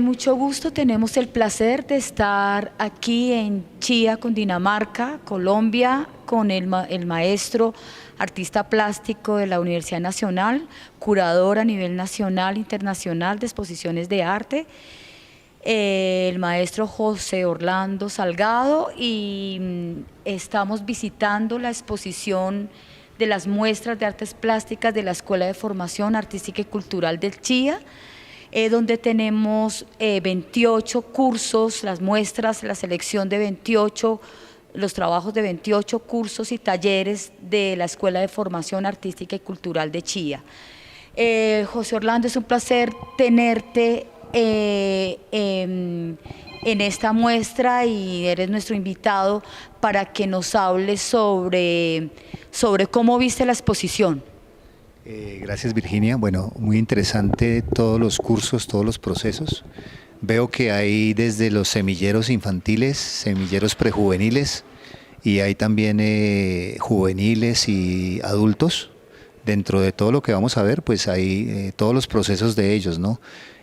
Mucho gusto, tenemos el placer de estar aquí en Chía, Cundinamarca, Colombia, con el maestro artista plástico de la Universidad Nacional, curador a nivel nacional e internacional de exposiciones de arte, el maestro José Orlando Salgado, y estamos visitando la exposición de las muestras de artes plásticas de la Escuela de Formación Artística y Cultural del Chía, donde tenemos 28 cursos, las muestras, la selección de 28, los trabajos de 28 cursos y talleres de la Escuela de Formación Artística y Cultural de Chía. José Orlando, es un placer tenerte en esta muestra y eres nuestro invitado para que nos hables sobre cómo viste la exposición. Gracias, Virginia. Bueno, muy interesante todos los cursos, todos los procesos. Veo que hay desde los semilleros infantiles, semilleros prejuveniles, y hay también juveniles y adultos. Dentro de todo lo que vamos a ver, pues hay todos los procesos de ellos, ¿no?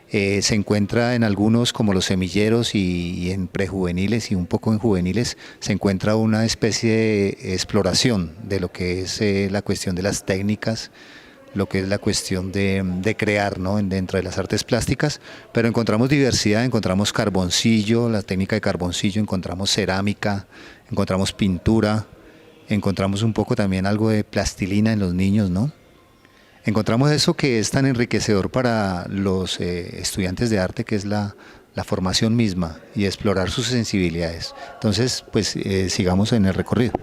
Se encuentra en algunos, como los semilleros, y en prejuveniles y un poco en juveniles, se encuentra una especie de exploración de lo que es la cuestión de las técnicas, lo que es la cuestión de crear, ¿no?, dentro de las artes plásticas, pero encontramos diversidad, encontramos carboncillo, la técnica de carboncillo, encontramos cerámica, encontramos pintura, encontramos un poco también algo de plastilina en los niños, ¿no? Encontramos eso que es tan enriquecedor para los estudiantes de arte, que es la formación misma y explorar sus sensibilidades. Entonces, pues sigamos en el recorrido.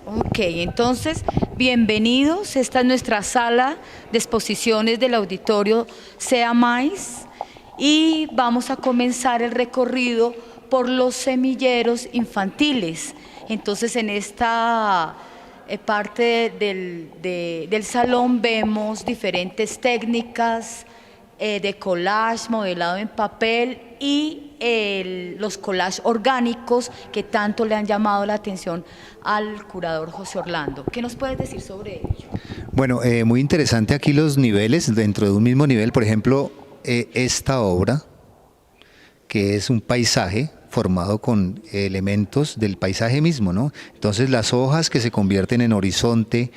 Ok, entonces, bienvenidos. Esta es nuestra sala de exposiciones del auditorio Sea Mais y vamos a comenzar el recorrido por los semilleros infantiles. Entonces, en esta parte del salón vemos diferentes técnicas de collage, modelado en papel y los collages orgánicos que tanto le han llamado la atención al curador José Orlando. ¿Qué nos puedes decir sobre ello? Bueno, muy interesante aquí los niveles, dentro de un mismo nivel, por ejemplo, esta obra, que es un paisaje formado con elementos del paisaje mismo, ¿no? Entonces las hojas que se convierten en horizonte,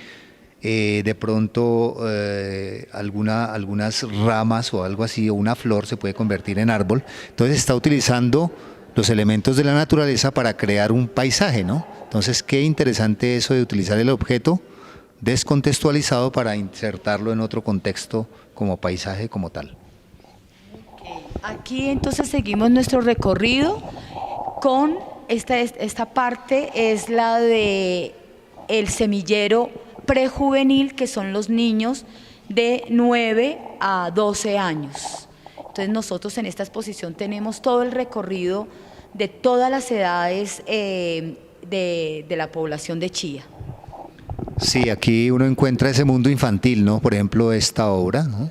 de pronto algunas ramas o algo así, o una flor se puede convertir en árbol. Entonces está utilizando los elementos de la naturaleza para crear un paisaje, ¿no? Entonces qué interesante eso de utilizar el objeto descontextualizado para insertarlo en otro contexto como paisaje como tal. Aquí entonces seguimos nuestro recorrido con esta parte, es la de el semillero prejuvenil, que son los niños de 9 a 12 años. Entonces nosotros en esta exposición tenemos todo el recorrido de todas las edades de la población de Chía. Sí, aquí uno encuentra ese mundo infantil, ¿no? Por ejemplo, esta obra, ¿no?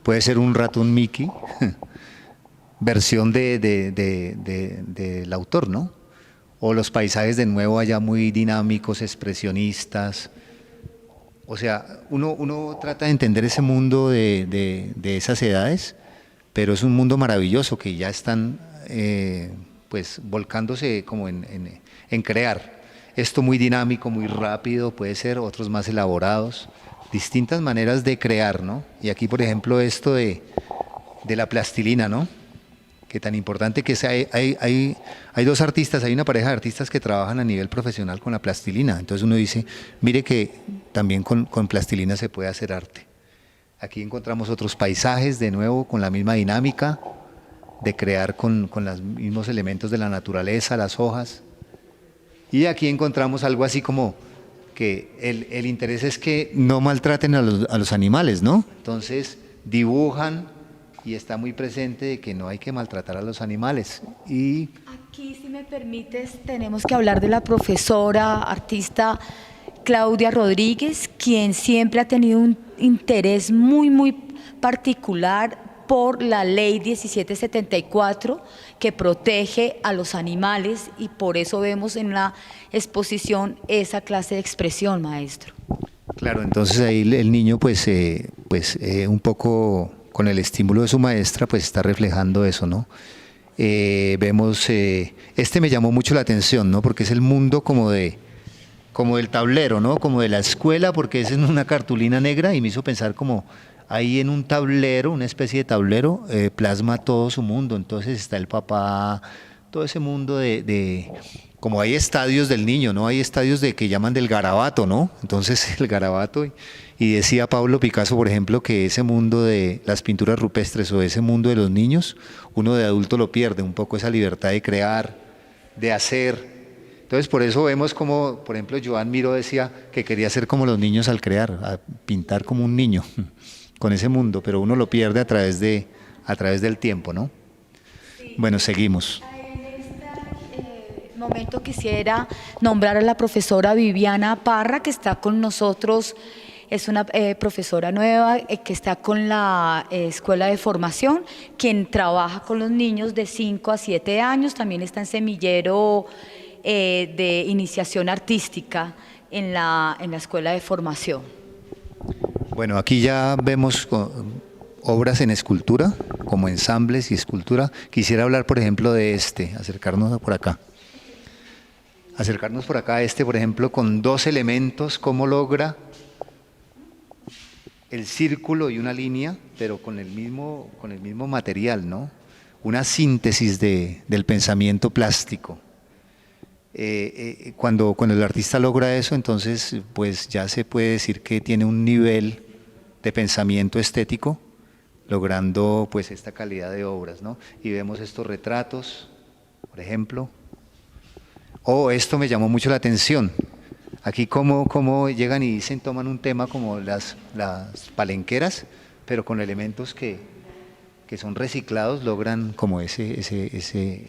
Puede ser un ratón Mickey, versión del autor, ¿no? O los paisajes de nuevo allá muy dinámicos, expresionistas. O sea, uno trata de entender ese mundo de esas edades, pero es un mundo maravilloso que ya están pues volcándose como en crear. Esto muy dinámico, muy rápido, puede ser, otros más elaborados, distintas maneras de crear, ¿no? Y aquí, por ejemplo, esto de la plastilina, ¿no? Que tan importante que es, hay dos artistas, hay una pareja de artistas que trabajan a nivel profesional con la plastilina. Entonces uno dice, mire que también con plastilina se puede hacer arte. Aquí encontramos otros paisajes, de nuevo, con la misma dinámica de crear con los mismos elementos de la naturaleza, las hojas. Y aquí encontramos algo así como que el interés es que no maltraten a los animales, ¿no? Entonces dibujan y está muy presente de que no hay que maltratar a los animales. Y aquí, si me permites, tenemos que hablar de la profesora, artista Claudia Rodríguez, quien siempre ha tenido un interés muy particular por la ley 1774 que protege a los animales, y por eso vemos en la exposición esa clase de expresión, maestro. claro, entonces ahí el niño pues un poco con el estímulo de su maestra, pues está reflejando eso, ¿no? Vemos, este me llamó mucho la atención, ¿no? Porque es el mundo como del tablero, ¿no? Como de la escuela, porque es en una cartulina negra y me hizo pensar como ahí en un tablero, una especie de tablero, plasma todo su mundo. Entonces está el papá, todo ese mundo como hay estadios del niño, ¿no? Hay estadios que llaman del garabato, ¿no? Entonces el garabato, y decía Pablo Picasso, por ejemplo, que ese mundo de las pinturas rupestres o ese mundo de los niños, uno de adulto lo pierde, un poco esa libertad de crear, de hacer. Entonces por eso vemos como, por ejemplo, Joan Miró decía que quería ser como los niños al crear, a pintar como un niño, con ese mundo, pero uno lo pierde a través del tiempo, ¿no? Bueno, seguimos. Momento quisiera nombrar a la profesora Viviana Parra, que está con nosotros, es una profesora nueva que está con la Escuela de Formación, quien trabaja con los niños de 5 a 7 años, también está en semillero de iniciación artística en la Escuela de Formación. Bueno, aquí ya vemos obras en escultura, como ensambles y escultura. Quisiera hablar, por ejemplo, de acercarnos por acá. Acercarnos por acá a por ejemplo, con 2 elementos, cómo logra el círculo y una línea, pero con el mismo material, ¿no? Una síntesis del pensamiento plástico. Cuando el artista logra eso, entonces pues ya se puede decir que tiene un nivel de pensamiento estético, logrando pues esta calidad de obras, ¿no? Y vemos estos retratos, por ejemplo. Esto me llamó mucho la atención. Aquí cómo llegan y dicen, toman un tema como las palenqueras, pero con elementos que son reciclados, logran como ese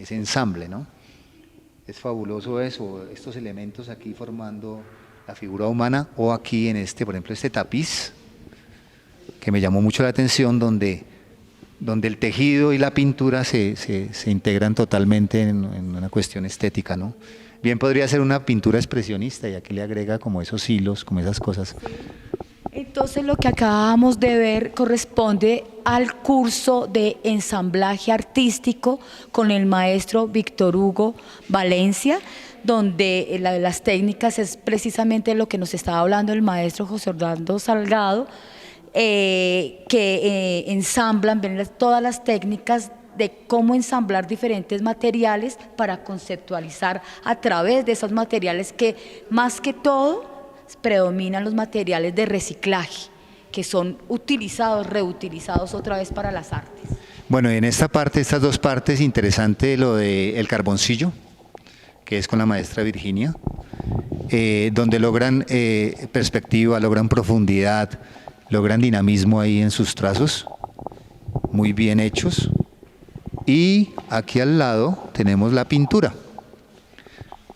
ensamble, ¿no? Es fabuloso eso, estos elementos aquí formando la figura humana, o aquí en por ejemplo, este tapiz, que me llamó mucho la atención, donde el tejido y la pintura se integran totalmente en una cuestión estética, ¿no? Bien podría ser una pintura expresionista y aquí le agrega como esos hilos, como esas cosas. Entonces lo que acabamos de ver corresponde al curso de ensamblaje artístico con el maestro Víctor Hugo Valencia, donde las técnicas es precisamente lo que nos estaba hablando el maestro José Orlando Salgado, que ensamblan, ven todas las técnicas de cómo ensamblar diferentes materiales para conceptualizar a través de esos materiales que más que todo predominan los materiales de reciclaje, que son utilizados, reutilizados otra vez para las artes. Bueno, en estas 2 partes, interesante lo del carboncillo, que es con la maestra Virginia, donde logran perspectiva, logran profundidad, logran dinamismo ahí en sus trazos, muy bien hechos. Y aquí al lado tenemos la pintura.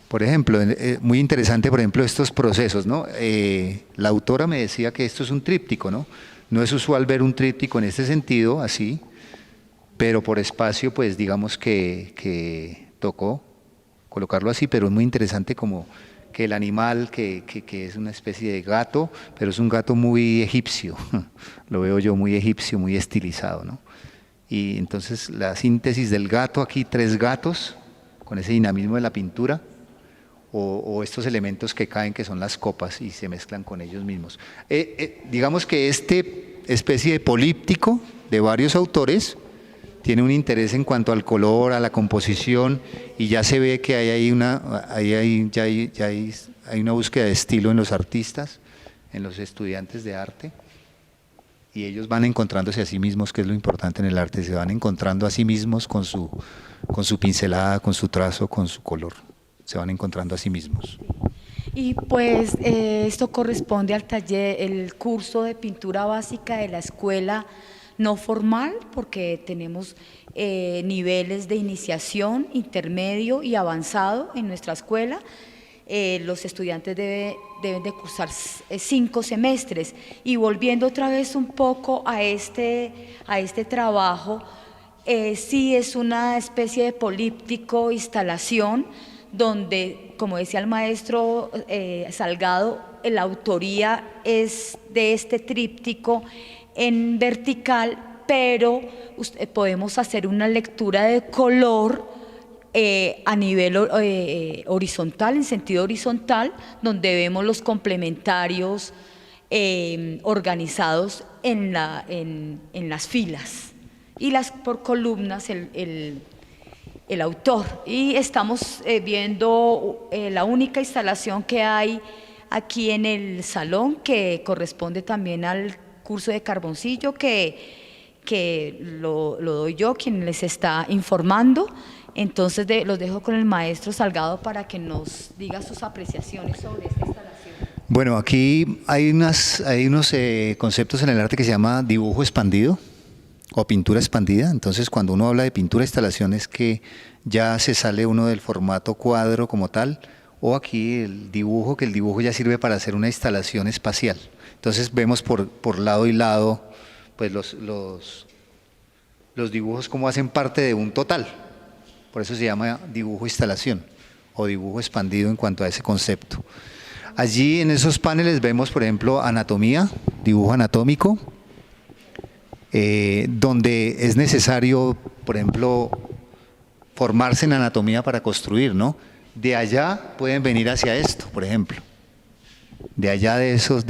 Por ejemplo, muy interesante, por ejemplo, estos procesos, ¿no? La autora me decía que esto es un tríptico, ¿no? No es usual ver un tríptico en este sentido, así, pero por espacio, pues digamos que tocó colocarlo así, pero es muy interesante como que el animal, que es una especie de gato, pero es un gato muy egipcio, lo veo yo muy egipcio, muy estilizado, ¿no? Y entonces la síntesis del gato, aquí 3 gatos, con ese dinamismo de la pintura, o estos elementos que caen, que son las copas, y se mezclan con ellos mismos. Digamos que especie de políptico de varios autores tiene un interés en cuanto al color, a la composición, y ya se ve que hay una búsqueda de estilo en los artistas, en los estudiantes de arte, y ellos van encontrándose a sí mismos, que es lo importante en el arte, se van encontrando a sí mismos con su pincelada, con su trazo, con su color, se van encontrando a sí mismos. Y pues esto corresponde al taller, el curso de pintura básica de la escuela no formal, porque tenemos niveles de iniciación, intermedio y avanzado en nuestra escuela. Los estudiantes deben de cursar 5 semestres. Y volviendo otra vez un poco a este trabajo, sí es una especie de políptico instalación donde, como decía el maestro Salgado, la autoría es de este tríptico en vertical, pero podemos hacer una lectura de color a nivel horizontal, en sentido horizontal, donde vemos los complementarios organizados en las filas y por columnas el autor. Y estamos viendo la única instalación que hay aquí en el salón, que corresponde también al curso de Carboncillo, que lo doy yo, quien les está informando. Entonces los dejo con el maestro Salgado para que nos diga sus apreciaciones sobre esta instalación. Bueno, aquí hay unos conceptos en el arte que se llama dibujo expandido o pintura expandida. Entonces, cuando uno habla de pintura instalación es que ya se sale uno del formato cuadro como tal, o aquí el dibujo, que el dibujo ya sirve para hacer una instalación espacial. Entonces vemos por lado y lado pues los dibujos como hacen parte de un total. Por eso se llama dibujo instalación o dibujo expandido en cuanto a ese concepto. Allí en esos paneles vemos, por ejemplo, anatomía, dibujo anatómico, donde es necesario, por ejemplo, formarse en anatomía para construir, ¿no? De allá pueden venir hacia esto, por ejemplo. De allá de esos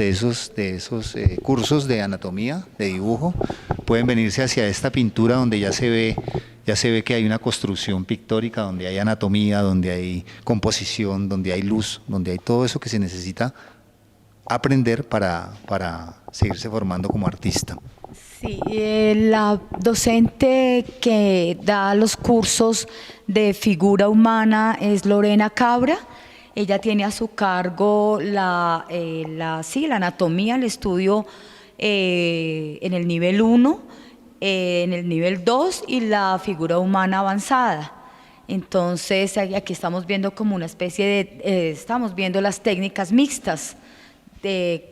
cursos de anatomía, de dibujo, pueden venirse hacia esta pintura donde ya se ve que hay una construcción pictórica, donde hay anatomía, donde hay composición, donde hay luz, donde hay todo eso que se necesita aprender para seguirse formando como artista. Sí, la docente que da los cursos de figura humana es Lorena Cabra. Ella tiene a su cargo la anatomía, el estudio en el nivel 1, en el nivel 2 y la figura humana avanzada. Entonces aquí estamos viendo como una especie de, estamos viendo las técnicas mixtas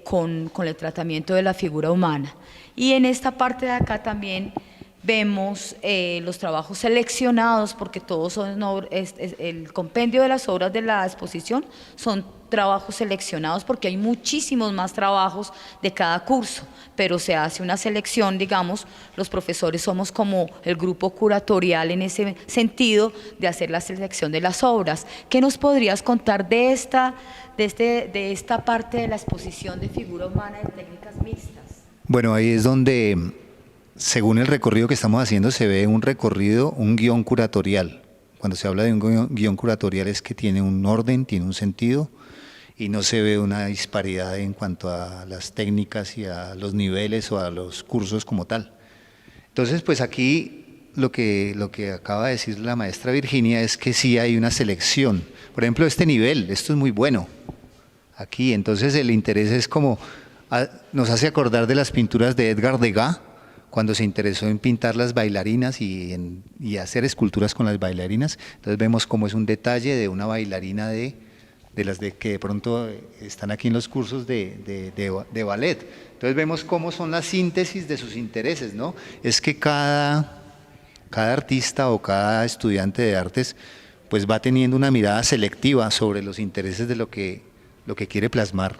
con el tratamiento de la figura humana. Y en esta parte de acá también vemos los trabajos seleccionados, porque todos son el compendio de las obras de la exposición son trabajos seleccionados, porque hay muchísimos más trabajos de cada curso, pero se hace una selección, digamos, los profesores somos como el grupo curatorial en ese sentido de hacer la selección de las obras. ¿Qué nos podrías contar de esta parte de la exposición de figura humana de técnicas mixtas? Bueno, ahí es donde, según el recorrido que estamos haciendo, se ve un guión curatorial. Cuando se habla de un guión curatorial es que tiene un orden, tiene un sentido, y no se ve una disparidad en cuanto a las técnicas y a los niveles o a los cursos como tal. Entonces, pues aquí lo que acaba de decir la maestra Virginia es que sí hay una selección. Por ejemplo, este nivel, esto es muy bueno. Aquí, entonces el interés es como, nos hace acordar de las pinturas de Edgar Degas, cuando se interesó en pintar las bailarinas y hacer esculturas con las bailarinas. Entonces vemos cómo es un detalle de una bailarina de las que de pronto están aquí en los cursos de ballet. Entonces vemos cómo son las síntesis de sus intereses, ¿no? Es que cada artista o cada estudiante de artes pues va teniendo una mirada selectiva sobre los intereses de lo que quiere plasmar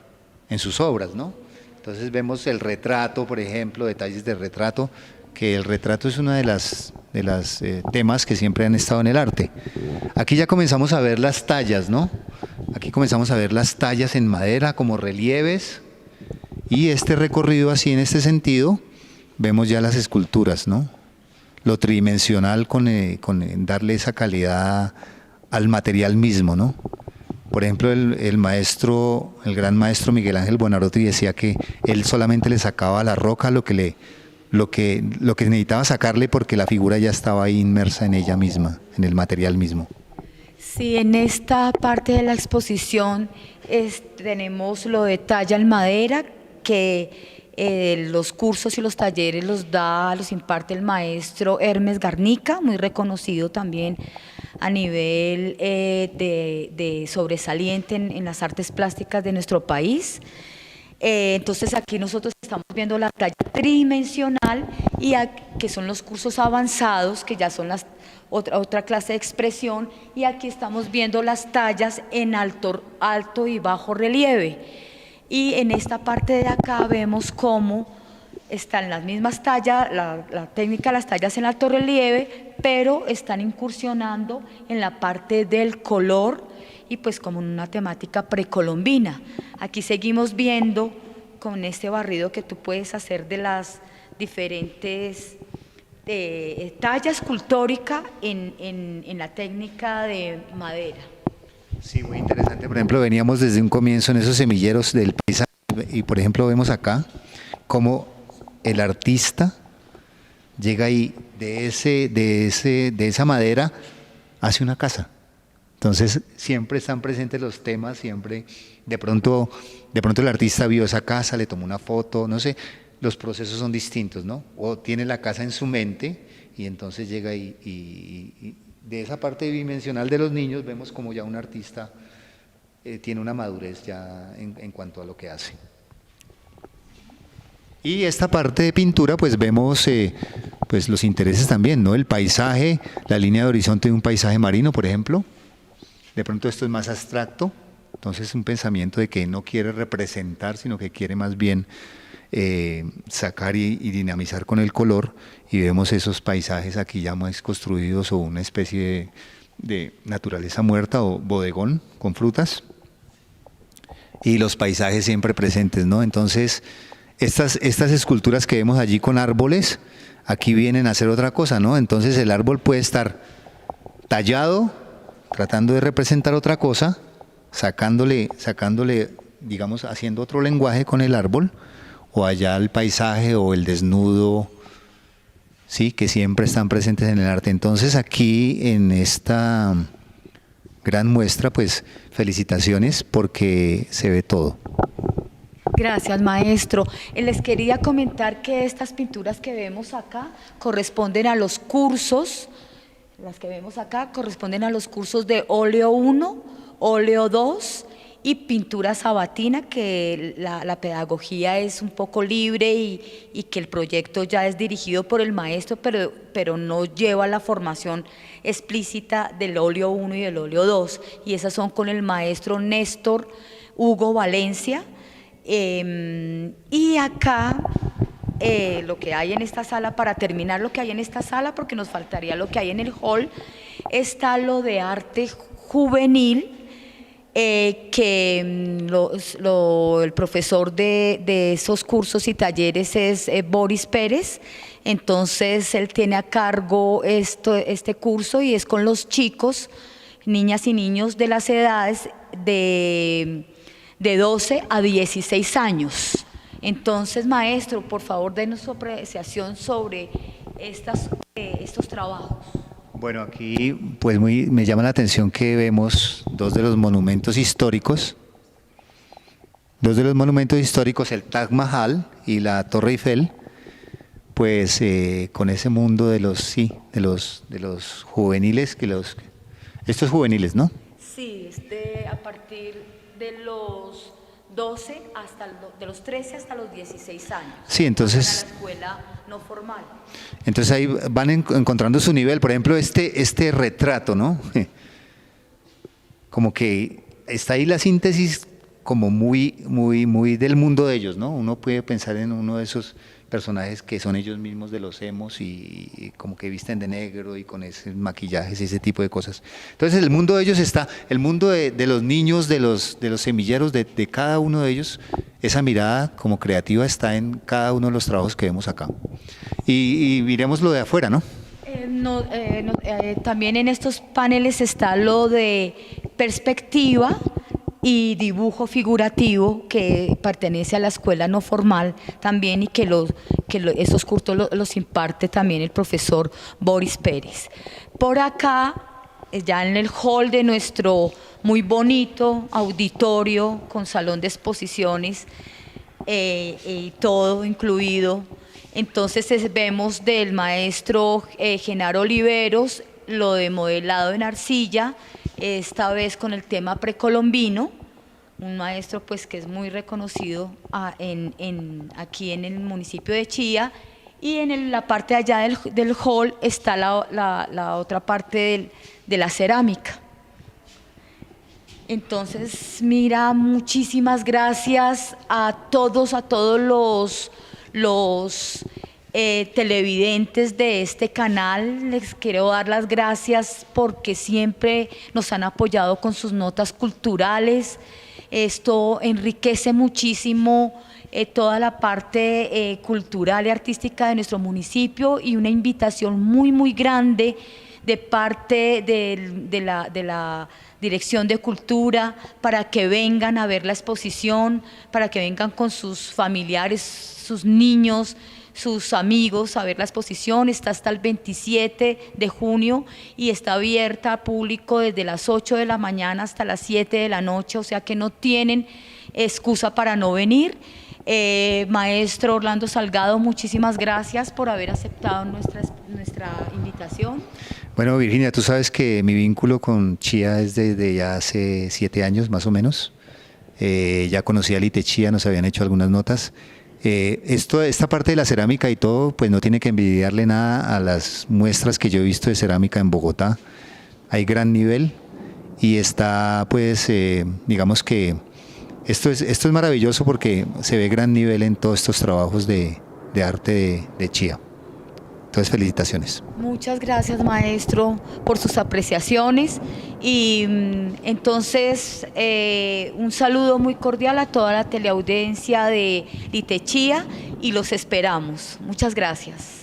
en sus obras, ¿no? Entonces vemos el retrato, por ejemplo, detalles del retrato, que el retrato es uno de las temas que siempre han estado en el arte. Aquí ya comenzamos a ver las tallas, ¿no? Aquí comenzamos a ver las tallas en madera como relieves, y este recorrido así en este sentido, vemos ya las esculturas, ¿no? Lo tridimensional con darle esa calidad al material mismo, ¿no? Por ejemplo, el gran maestro Miguel Ángel Buonarroti decía que él solamente le sacaba a la roca lo que necesitaba sacarle, porque la figura ya estaba ahí inmersa en ella misma, en el material mismo. Sí, en esta parte de la exposición tenemos lo de talla en madera, que los cursos y los talleres los imparte el maestro Hermes Garnica, muy reconocido también a nivel de sobresaliente en las artes plásticas de nuestro país. Entonces aquí nosotros estamos viendo la talla tridimensional, que son los cursos avanzados, que ya son otra clase de expresión, y aquí estamos viendo las tallas en alto y bajo relieve. Y en esta parte de acá vemos cómo están las mismas tallas, la técnica de las tallas en alto relieve, pero están incursionando en la parte del color y pues como una temática precolombina. Aquí seguimos viendo con este barrido que tú puedes hacer de las diferentes talla escultórica en la técnica de madera. Sí, muy interesante. Por ejemplo, veníamos desde un comienzo en esos semilleros del paisaje y por ejemplo vemos acá cómo el artista llega ahí de esa madera hace una casa. Entonces siempre están presentes los temas, siempre de pronto el artista vio esa casa, le tomó una foto, no sé, los procesos son distintos, ¿no? O tiene la casa en su mente y entonces llega y de esa parte bidimensional de los niños vemos como ya un artista tiene una madurez ya en cuanto a lo que hace. Y esta parte de pintura pues vemos pues los intereses también, ¿no? El paisaje, la línea de horizonte de un paisaje marino, por ejemplo. De pronto esto es más abstracto, entonces es un pensamiento de que no quiere representar, sino que quiere más bien sacar y dinamizar con el color, y vemos esos paisajes aquí ya más construidos o una especie de naturaleza muerta o bodegón con frutas, y los paisajes siempre presentes, ¿no? Entonces estas esculturas que vemos allí con árboles, aquí vienen a hacer otra cosa, ¿no? Entonces el árbol puede estar tallado, tratando de representar otra cosa, sacándole, digamos, haciendo otro lenguaje con el árbol, o allá el paisaje o el desnudo, sí, que siempre están presentes en el arte. Entonces aquí en esta gran muestra, pues felicitaciones porque se ve todo. Gracias, maestro. Les quería comentar que estas pinturas que vemos acá corresponden a los cursos. Las que vemos acá corresponden a los cursos de óleo 1, óleo 2 y pintura sabatina, que la pedagogía es un poco libre y que el proyecto ya es dirigido por el maestro, pero no lleva la formación explícita del óleo 1 y del óleo 2. Y esas son con el maestro Néstor Hugo Valencia. Y acá lo que hay en esta sala, para terminar lo que hay en esta sala, porque nos faltaría lo que hay en el hall, está lo de arte juvenil, que el profesor de esos cursos y talleres es Boris Pérez. Entonces él tiene a cargo este curso y es con los chicos, niñas y niños de las edades de 12 a 16 años. Entonces, maestro, por favor, denos su apreciación sobre estos trabajos. Bueno, aquí pues me llama la atención que vemos dos de los monumentos históricos, el Taj Mahal y la Torre Eiffel, pues con ese mundo de los juveniles, estos juveniles, ¿no? Sí, a partir de los 12 de los 13 hasta los 16 años. Sí, entonces para la escuela no formal. Entonces ahí van encontrando su nivel. Por ejemplo, este retrato, ¿no? Como que está ahí la síntesis como muy del mundo de ellos, ¿no? Uno puede pensar en uno de esos personajes que son ellos mismos de los emos y como que visten de negro y con esos maquillajes y ese tipo de cosas. Entonces el mundo de ellos está, el mundo de los niños, de los semilleros, de cada uno de ellos, esa mirada como creativa está en cada uno de los trabajos que vemos acá. Y miremos lo de afuera, ¿no? También en estos paneles está lo de perspectiva y dibujo figurativo, que pertenece a la escuela no formal también, y que esos cursos los imparte también el profesor Boris Pérez. Por acá, ya en el hall de nuestro muy bonito auditorio con salón de exposiciones y todo incluido, entonces vemos del maestro Genaro Oliveros lo de modelado en arcilla, esta vez con el tema precolombino, un maestro pues que es muy reconocido aquí en el municipio de Chía, y en la parte de allá del hall está la otra parte de la cerámica. Entonces, mira, muchísimas gracias a todos los televidentes de este canal. Les quiero dar las gracias porque siempre nos han apoyado con sus notas culturales. Esto enriquece muchísimo toda la parte cultural y artística de nuestro municipio, y una invitación muy grande de parte de la Dirección de Cultura para que vengan a ver la exposición, para que vengan con sus familiares, sus niños, sus amigos a ver la exposición. Está hasta el 27 de junio y está abierta a público desde las 8 de la mañana hasta las 7 de la noche, o sea que no tienen excusa para no venir. Maestro Orlando Salgado, muchísimas gracias por haber aceptado nuestra invitación. Bueno, Virginia, tú sabes que mi vínculo con Chía es desde ya hace 7 años más o menos. Ya conocí a Lite Chía, nos habían hecho algunas notas. Esta parte de la cerámica y todo, pues no tiene que envidiarle nada a las muestras que yo he visto de cerámica en Bogotá. Hay gran nivel y está, pues, digamos que esto es maravilloso porque se ve gran nivel en todos estos trabajos de arte de Chía. Entonces, felicitaciones. Muchas gracias, maestro, por sus apreciaciones. Y entonces, un saludo muy cordial a toda la teleaudiencia de Lite Chía y los esperamos. Muchas gracias.